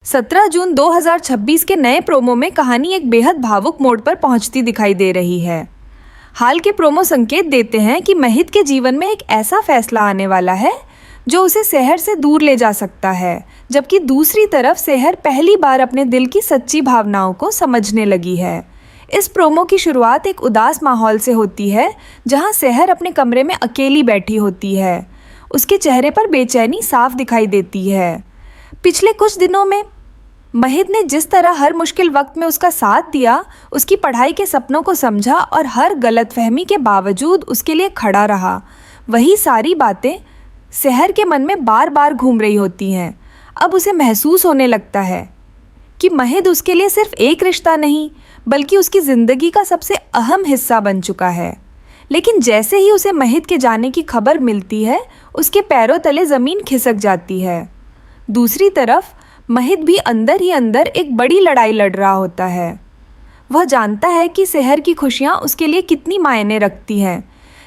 17 जून 2026 के नए प्रोमो में कहानी एक बेहद भावुक मोड़ पर पहुंचती दिखाई दे रही है। हाल के प्रोमो संकेत देते हैं कि महित के जीवन में एक ऐसा फैसला आने वाला है जो उसे शहर से दूर ले जा सकता है, जबकि दूसरी तरफ शहर पहली बार अपने दिल की सच्ची भावनाओं को समझने लगी है। इस प्रोमो की शुरुआत एक उदास माहौल से होती है, जहां शहर अपने कमरे में अकेली बैठी होती है। उसके चेहरे पर बेचैनी साफ दिखाई देती है। पिछले कुछ दिनों में महित ने जिस तरह हर मुश्किल वक्त में उसका साथ दिया, उसकी पढ़ाई के सपनों को समझा और हर गलतफहमी के बावजूद उसके लिए खड़ा रहा, वही सारी बातें शहर के मन में बार बार घूम रही होती हैं। अब उसे महसूस होने लगता है कि महित उसके लिए सिर्फ एक रिश्ता नहीं, बल्कि उसकी ज़िंदगी का सबसे अहम हिस्सा बन चुका है। लेकिन जैसे ही उसे महित के जाने की खबर मिलती है, उसके पैरों तले ज़मीन खिसक जाती है। दूसरी तरफ महित भी अंदर ही अंदर एक बड़ी लड़ाई लड़ रहा होता है। वह जानता है कि शहर की खुशियाँ उसके लिए कितनी मायने रखती हैं,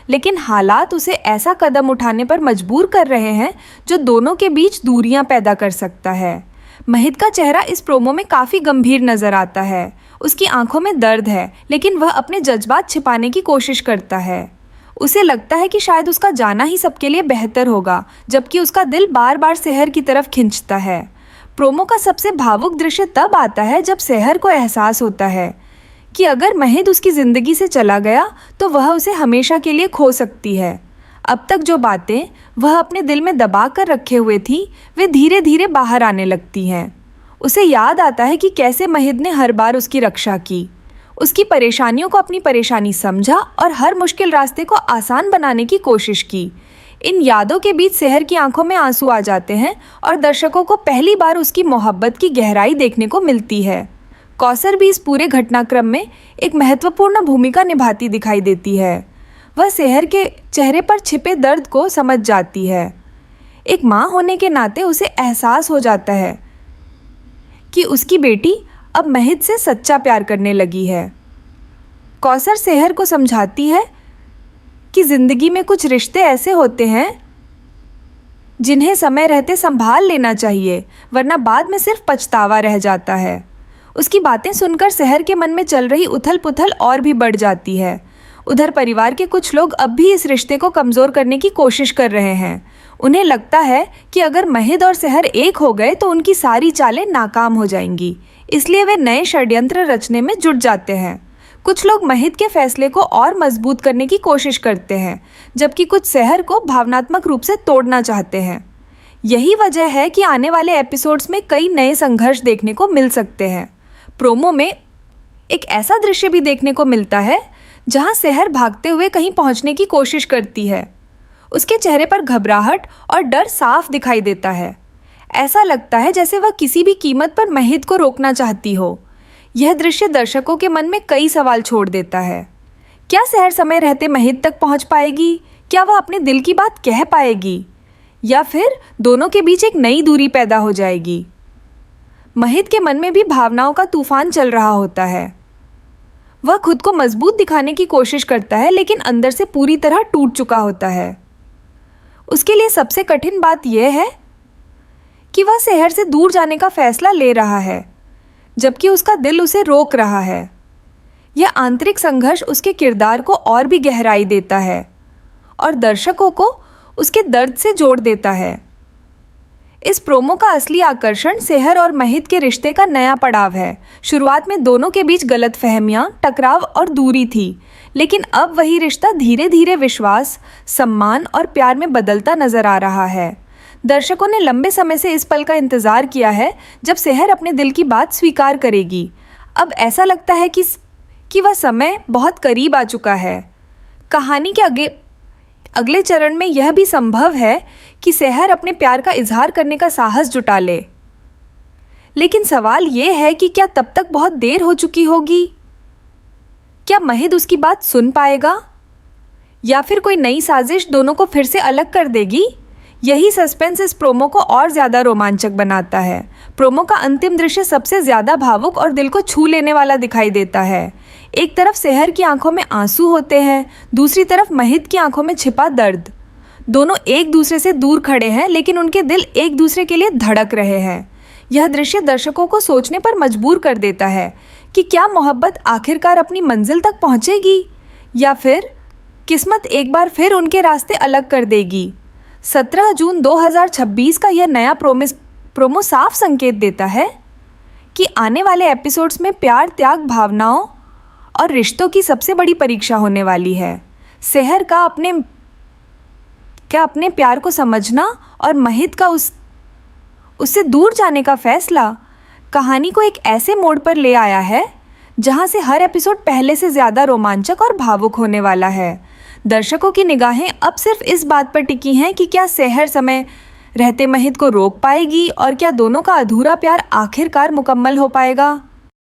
लेकिन हालात उसे ऐसा कदम उठाने पर मजबूर कर रहे हैं जो दोनों के बीच दूरियां पैदा कर सकता है। महित का चेहरा इस प्रोमो में काफ़ी गंभीर नज़र आता है। उसकी आंखों में दर्द है, लेकिन वह अपने जज्बात छिपाने की कोशिश करता है। उसे लगता है कि शायद उसका जाना ही सबके लिए बेहतर होगा, जबकि उसका दिल बार बार शहर की तरफ खिंचता है। प्रोमो का सबसे भावुक दृश्य तब आता है जब शहर को एहसास होता है कि अगर महित उसकी ज़िंदगी से चला गया तो वह उसे हमेशा के लिए खो सकती है। अब तक जो बातें वह अपने दिल में दबा कर रखे हुए थी, वे धीरे धीरे बाहर आने लगती हैं। उसे याद आता है कि कैसे महित ने हर बार उसकी रक्षा की, उसकी परेशानियों को अपनी परेशानी समझा और हर मुश्किल रास्ते को आसान बनाने की कोशिश की। इन यादों के बीच शहर की आंखों में आंसू आ जाते हैं और दर्शकों को पहली बार उसकी मोहब्बत की गहराई देखने को मिलती है। कौसर भी इस पूरे घटनाक्रम में एक महत्वपूर्ण भूमिका निभाती दिखाई देती है। वह शहर के चेहरे पर छिपे दर्द को समझ जाती है। एक माँ होने के नाते उसे एहसास हो जाता है कि उसकी बेटी अब महित से सच्चा प्यार करने लगी है। कौसर शहर को समझाती है कि ज़िंदगी में कुछ रिश्ते ऐसे होते हैं जिन्हें समय रहते संभाल लेना चाहिए, वरना बाद में सिर्फ पछतावा रह जाता है। उसकी बातें सुनकर शहर के मन में चल रही उथल पुथल और भी बढ़ जाती है। उधर परिवार के कुछ लोग अब भी इस रिश्ते को कमज़ोर करने की कोशिश कर रहे हैं। उन्हें लगता है कि अगर महित और शहर एक हो गए तो उनकी सारी चालें नाकाम हो जाएंगी, इसलिए वे नए षड्यंत्र रचने में जुट जाते हैं। कुछ लोग महित के फैसले को और मजबूत करने की कोशिश करते हैं, जबकि कुछ शहर को भावनात्मक रूप से तोड़ना चाहते हैं। यही वजह है कि आने वाले एपिसोड्स में कई नए संघर्ष देखने को मिल सकते हैं। प्रोमो में एक ऐसा दृश्य भी देखने को मिलता है जहां शहर भागते हुए कहीं पहुंचने की कोशिश करती है। उसके चेहरे पर घबराहट और डर साफ दिखाई देता है। ऐसा लगता है जैसे वह किसी भी कीमत पर महित को रोकना चाहती हो। यह दृश्य दर्शकों के मन में कई सवाल छोड़ देता है। क्या शहर समय रहते महित तक पहुंच पाएगी? क्या वह अपने दिल की बात कह पाएगी, या फिर दोनों के बीच एक नई दूरी पैदा हो जाएगी? महित के मन में भी भावनाओं का तूफान चल रहा होता है। वह खुद को मजबूत दिखाने की कोशिश करता है, लेकिन अंदर से पूरी तरह टूट चुका होता है। उसके लिए सबसे कठिन बात यह है कि वह शहर से दूर जाने का फैसला ले रहा है, जबकि उसका दिल उसे रोक रहा है। यह आंतरिक संघर्ष उसके किरदार को और भी गहराई देता है और दर्शकों को उसके दर्द से जोड़ देता है। इस प्रोमो का असली आकर्षण शहर और महित के रिश्ते का नया पड़ाव है। शुरुआत में दोनों के बीच गलतफहमियां, टकराव और दूरी थी, लेकिन अब वही रिश्ता धीरे धीरे विश्वास, सम्मान और प्यार में बदलता नजर आ रहा है। दर्शकों ने लंबे समय से इस पल का इंतजार किया है जब शहर अपने दिल की बात स्वीकार करेगी। अब ऐसा लगता है कि वह समय बहुत करीब आ चुका है। कहानी के अगले चरण में यह भी संभव है कि शहर अपने प्यार का इजहार करने का साहस जुटा ले। लेकिन सवाल यह है कि क्या तब तक बहुत देर हो चुकी होगी? क्या महित उसकी बात सुन पाएगा, या फिर कोई नई साजिश दोनों को फिर से अलग कर देगी? यही सस्पेंस इस प्रोमो को और ज़्यादा रोमांचक बनाता है। प्रोमो का अंतिम दृश्य सबसे ज़्यादा भावुक और दिल को छू लेने वाला दिखाई देता है। एक तरफ शहर की आंखों में आंसू होते हैं, दूसरी तरफ महित की आंखों में छिपा दर्द। दोनों एक दूसरे से दूर खड़े हैं, लेकिन उनके दिल एक दूसरे के लिए धड़क रहे हैं। यह दृश्य दर्शकों को सोचने पर मजबूर कर देता है कि क्या मोहब्बत आखिरकार अपनी मंजिल तक पहुंचेगी या फिर किस्मत एक बार फिर उनके रास्ते अलग कर देगी। 17 जून 2026 का यह नया प्रोमो साफ संकेत देता है कि आने वाले एपिसोड्स में प्यार, त्याग, भावनाओं और रिश्तों की सबसे बड़ी परीक्षा होने वाली है। सेहर का अपने प्यार को समझना और महित का उससे दूर जाने का फैसला कहानी को एक ऐसे मोड़ पर ले आया है जहां से हर एपिसोड पहले से ज़्यादा रोमांचक और भावुक होने वाला है। दर्शकों की निगाहें अब सिर्फ इस बात पर टिकी हैं कि क्या सेहर समय रहते महित को रोक पाएगी और क्या दोनों का अधूरा प्यार आखिरकार मुकम्मल हो पाएगा।